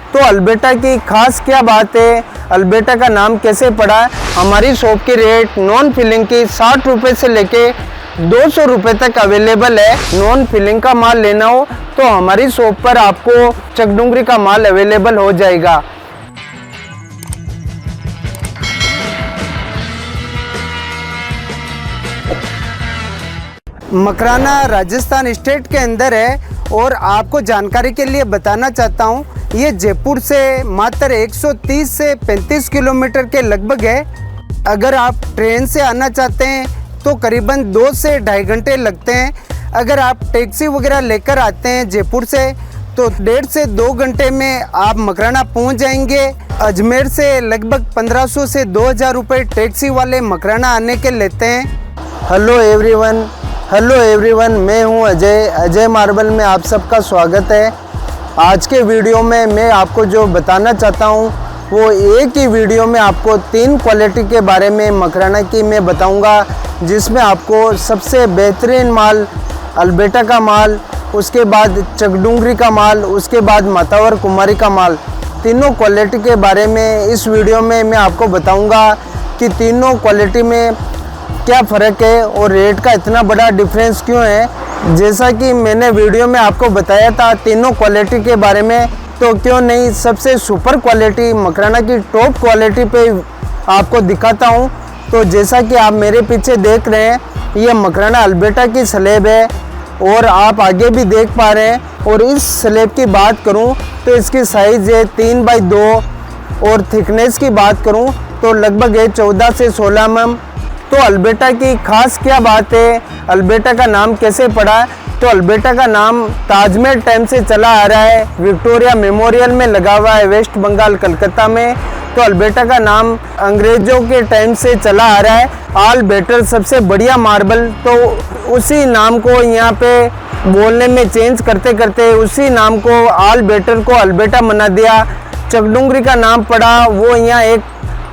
तो अल्बर्टा की खास क्या बात है, अल्बर्टा का नाम कैसे पड़ा। हमारी शॉप की रेट नॉन फिलिंग की 60 रुपये से लेके 200 रुपये तक अवेलेबल है। नॉन फिलिंग का माल लेना हो तो हमारी शॉप पर आपको चकडुंगरी का माल अवेलेबल हो जाएगा। मकराना राजस्थान स्टेट के अंदर है और आपको जानकारी के लिए बताना चाहता हूँ, ये जयपुर से मात्र 130 से 35 किलोमीटर के लगभग है। अगर आप ट्रेन से आना चाहते हैं तो करीबन 2 से ढाई घंटे लगते हैं। अगर आप टैक्सी वगैरह लेकर आते हैं जयपुर से तो 1.5 से 2 घंटे में आप मकराना पहुंच जाएंगे। अजमेर से लगभग 1500 से 2000 रुपये टैक्सी वाले मकराना आने के लेते हैं। हेलो एवरीवन, मैं हूं अजय मार्बल में आप सबका स्वागत है। आज के वीडियो में मैं आपको जो बताना चाहता हूं वो एक ही वीडियो में आपको 3 क्वालिटी के बारे में मकराना की मैं बताऊंगा, जिसमें आपको सबसे बेहतरीन माल अल्बर्टा का माल, उसके बाद चकडुंगरी का माल, उसके बाद मातावर कुमारी का माल, तीनों क्वालिटी के बारे में इस वीडियो में मैं आपको बताऊंगा कि तीनों क्वालिटी में क्या फ़र्क है और रेट का इतना बड़ा डिफरेंस क्यों है। जैसा कि मैंने वीडियो में आपको बताया था तीनों क्वालिटी के बारे में, तो क्यों नहीं सबसे सुपर क्वालिटी मकराना की टॉप क्वालिटी पे आपको दिखाता हूँ। तो जैसा कि आप मेरे पीछे देख रहे हैं, ये मकराना अल्बर्टा की स्लैब है और आप आगे भी देख पा रहे हैं। और इस स्लैब की बात करूँ तो इसकी साइज़ है 3x2 और थिकनेस की बात करूँ तो लगभग है 14 से 16 mm। तो अल्बर्टा की खास क्या बात है, अल्बर्टा का नाम कैसे पड़ा। तो अल्बर्टा का नाम ताजमहल टाइम से चला आ रहा है, विक्टोरिया मेमोरियल में लगा हुआ है वेस्ट बंगाल कलकत्ता में। तो अल्बर्टा का नाम अंग्रेज़ों के टाइम से चला आ रहा है। ऑल बेटर सबसे बढ़िया मार्बल, तो उसी नाम को यहाँ पे बोलने में चेंज करते करते उसी नाम को ऑल बेटर को अल्बर्टा बना दिया। चकडुंगरी का नाम पड़ा, वो यहाँ एक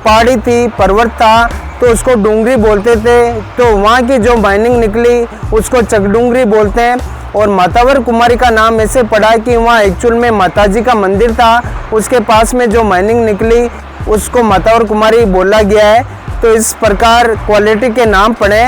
पहाड़ी थी, पर्वत था, तो उसको डूंगरी बोलते थे। तो वहाँ की जो माइनिंग निकली उसको चकडुंगरी बोलते हैं। और मातावर कुमारी का नाम ऐसे पड़ा कि वहाँ एक्चुअल में माताजी का मंदिर था, उसके पास में जो माइनिंग निकली उसको मातावर कुमारी बोला गया है। तो इस प्रकार क्वालिटी के नाम पड़े।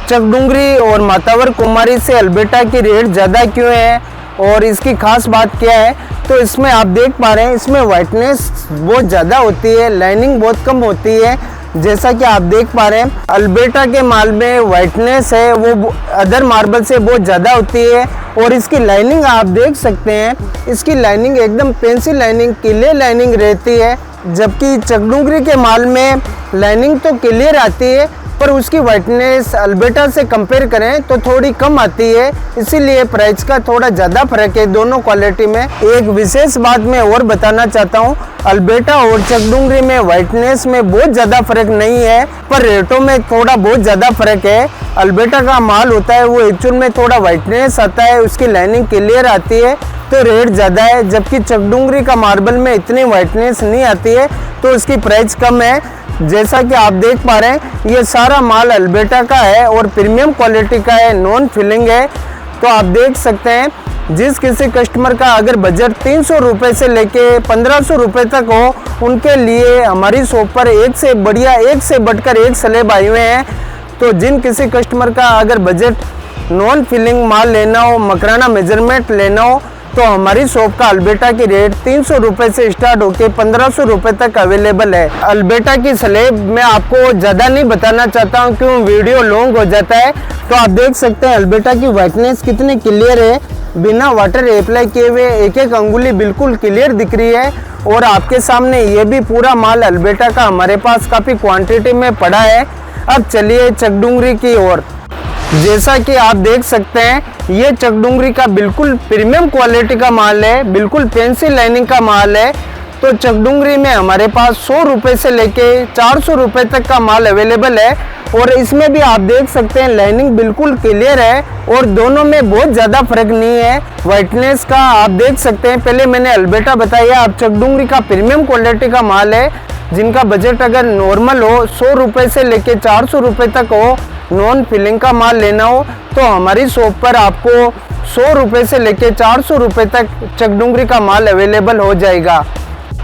चकडुंगरी और मातावर कुमारी से अल्बर्टा की रेट ज़्यादा क्यों है और इसकी खास बात क्या है। तो इसमें आप देख पा रहे हैं, इसमें वाइटनेस बहुत ज़्यादा होती है, लाइनिंग बहुत कम होती है। जैसा कि आप देख पा रहे हैं अल्बर्टा के माल में वाइटनेस है वो अदर मार्बल से बहुत ज़्यादा होती है। और इसकी लाइनिंग आप देख सकते हैं, इसकी लाइनिंग एकदम पेंसिल लाइनिंग, क्लियर लाइनिंग रहती है। जबकि चकडुंगरी के माल में लाइनिंग तो क्लियर आती है पर उसकी वाइटनेस अल्बर्टा से कंपेयर करें तो थोड़ी कम आती है, इसीलिए प्राइस का थोड़ा ज़्यादा फर्क है दोनों क्वालिटी में। एक विशेष बात मैं और बताना चाहता हूँ, अल्बर्टा और चकडुंगरी में वाइटनेस में बहुत ज़्यादा फर्क नहीं है पर रेटों में थोड़ा बहुत ज़्यादा फर्क है। अल्बर्टा का माल होता है वो एक्चुअल में थोड़ा वाइटनेस आता है, उसकी लाइनिंग क्लियर आती है तो रेट ज़्यादा है। जबकि चकडुंगरी का मार्बल में इतनी वाइटनेस नहीं आती है तो उसकी प्राइस कम है। जैसा कि आप देख पा रहे हैं ये सारा माल अल्बर्टा का है और प्रीमियम क्वालिटी का है, नॉन फिलिंग है। तो आप देख सकते हैं जिस किसी कस्टमर का अगर बजट 300 रुपये से लेके 1500 रुपये तक हो, उनके लिए हमारी शॉप पर एक से बढ़िया, एक से बढ़कर एक स्लैब आए हुए हैं। तो जिन किसी कस्टमर का अगर बजट नॉन फिलिंग माल लेना हो, मकराना मेजरमेंट लेना हो, तो हमारी शॉप का अल्बर्टा की रेट 300 रुपये से स्टार्ट होकर 1500 रुपये तक अवेलेबल है। अल्बर्टा की स्लैब मैं आपको ज़्यादा नहीं बताना चाहता हूँ क्यों वीडियो लॉन्ग हो जाता है। तो आप देख सकते हैं अल्बर्टा की वाइटनेस कितनी क्लियर है, बिना वाटर अप्लाई किए हुए एक एक अंगुली बिल्कुल क्लियर दिख रही है। और आपके सामने ये भी पूरा माल अल्बर्टा का हमारे पास काफ़ी क्वान्टिटी में पड़ा है। अब चलिए चकडुंगरी की ओर। जैसा कि आप देख सकते हैं ये चकडुंगरी का बिल्कुल प्रीमियम क्वालिटी का माल है, बिल्कुल पेंसिल लाइनिंग का माल है। तो चकडुंगरी में हमारे पास 100 रुपये से लेके 400 रुपये तक का माल अवेलेबल है। और इसमें भी आप देख सकते हैं लाइनिंग बिल्कुल क्लियर है और दोनों में बहुत ज़्यादा फर्क नहीं है। वाइटनेस का आप देख सकते हैं, पहले मैंने अल्बर्टा बताया, अब चकडुंगरी का प्रीमियम क्वालिटी का माल है। जिनका बजट अगर नॉर्मल हो 100 रुपये से लेके 400 रुपये तक हो नॉन फिलिंग का माल लेना हो तो हमारी शॉप पर आपको 100 रुपये से लेके 400 रुपये तक चकडुंगरी का माल अवेलेबल हो जाएगा।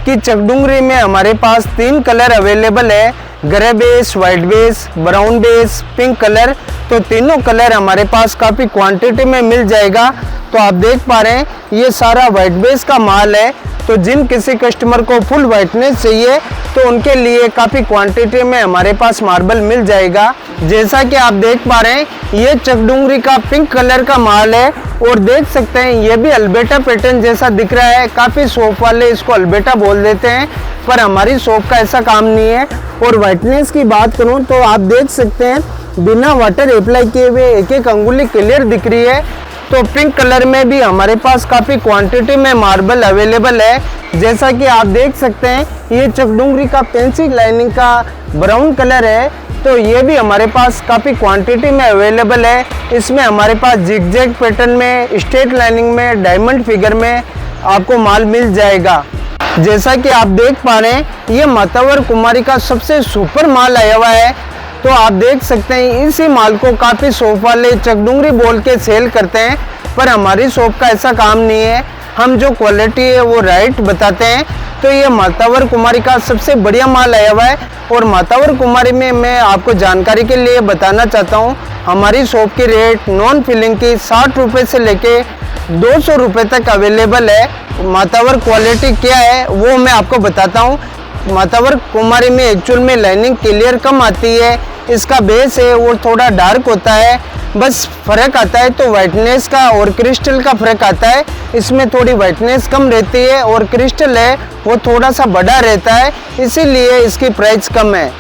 कि चकडुंगरी में हमारे पास 3 कलर अवेलेबल है, grey base, white base, brown base, pink colour. तो तीनों कलर हमारे पास काफ़ी क्वांटिटी में मिल जाएगा। तो आप देख पा रहे हैं ये सारा वाइट बेस का माल है। तो जिन किसी कस्टमर को फुल वाइटनेस चाहिए तो उनके लिए काफ़ी क्वांटिटी में हमारे पास मार्बल मिल जाएगा। जैसा कि आप देख पा रहे हैं ये चकडुंगरी का पिंक कलर का माल है और देख सकते हैं ये भी अल्बेटा पैटर्न जैसा दिख रहा है। काफ़ी शॉप वाले इसको अल्बेटा बोल देते हैं, पर हमारी शॉप का ऐसा काम नहीं है। और वाइटनेस की बात करूं तो आप देख सकते हैं बिना वाटर अप्लाई किए हुए एक एक अंगुली क्लियर दिख रही है। तो पिंक कलर में भी हमारे पास काफ़ी क्वांटिटी में मार्बल अवेलेबल है। जैसा कि आप देख सकते हैं ये चकडुंगरी का पेंसिल लाइनिंग का ब्राउन कलर है। तो ये भी हमारे पास काफ़ी क्वांटिटी में अवेलेबल है। इसमें हमारे पास जिगजैग पैटर्न में, स्ट्रेट लाइनिंग में, डायमंड फिगर में आपको माल मिल जाएगा। जैसा कि आप देख पा रहे हैं ये मातावर कुमारी का सबसे सुपर माल आया हुआ है। तो आप देख सकते हैं इसी माल को काफ़ी शॉप वाले चकडुंगरी बोल के सेल करते हैं, पर हमारी शॉप का ऐसा काम नहीं है। हम जो क्वालिटी है वो राइट बताते हैं। तो ये मातावर कुमारी का सबसे बढ़िया माल आया हुआ है। और मातावर कुमारी में मैं आपको जानकारी के लिए बताना चाहता हूँ हमारी शॉप की रेट नॉन फिलिंग की 60 रुपये से लेके 200 रुपये तक अवेलेबल है। मातावर क्वालिटी क्या है वो मैं आपको बताता हूँ। मातावर कुमारी में एक्चुअल में लाइनिंग क्लियर कम आती है, इसका बेस है वो थोड़ा डार्क होता है, बस फ़र्क आता है तो वाइटनेस का और क्रिस्टल का फ़र्क आता है। इसमें थोड़ी वाइटनेस कम रहती है और क्रिस्टल है वो थोड़ा सा बड़ा रहता है, इसीलिए इसकी प्राइस कम है।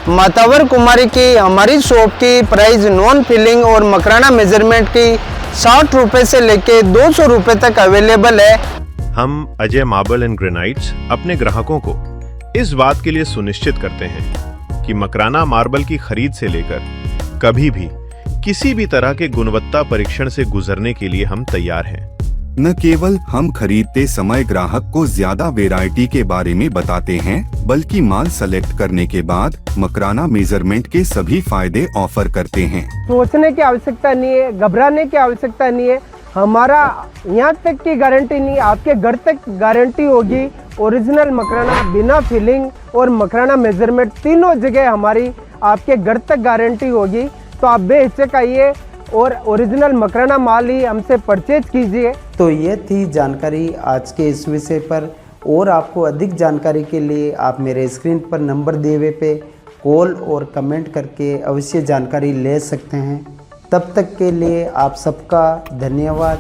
मातावर कुमारी की हमारी शॉप की प्राइस नॉन फिलिंग और मकराना मेजरमेंट की 60 रुपये से लेके 200 रुपये तक अवेलेबल है। हम अजय मार्बल एंड ग्रेनाइट्स अपने ग्राहकों को इस बात के लिए सुनिश्चित करते हैं कि मकराना मार्बल की खरीद से लेकर कभी भी किसी भी तरह के गुणवत्ता परीक्षण से गुजरने के लिए हम तैयार हैं। न केवल हम खरीदते समय ग्राहक को ज्यादा वैरायटी के बारे में बताते हैं, बल्कि माल सेलेक्ट करने के बाद मकराना मेजरमेंट के सभी फायदे ऑफर करते हैं। सोचने की आवश्यकता नहीं है, घबराने की आवश्यकता नहीं है। हमारा यहाँ तक की गारंटी नहीं, आपके घर तक गारंटी होगी। ओरिजिनल मकराना बिना फिलिंग और मकराना मेजरमेंट तीनों जगह हमारी आपके घर तक गारंटी होगी। तो आप बेहिचक आइए और ओरिजिनल मकराना माल ही हमसे परचेज कीजिए। तो ये थी जानकारी आज के इस विषय पर। और आपको अधिक जानकारी के लिए आप मेरे स्क्रीन पर नंबर दिए हुए पे कॉल और कमेंट करके अवश्य जानकारी ले सकते हैं। तब तक के लिए आप सबका धन्यवाद।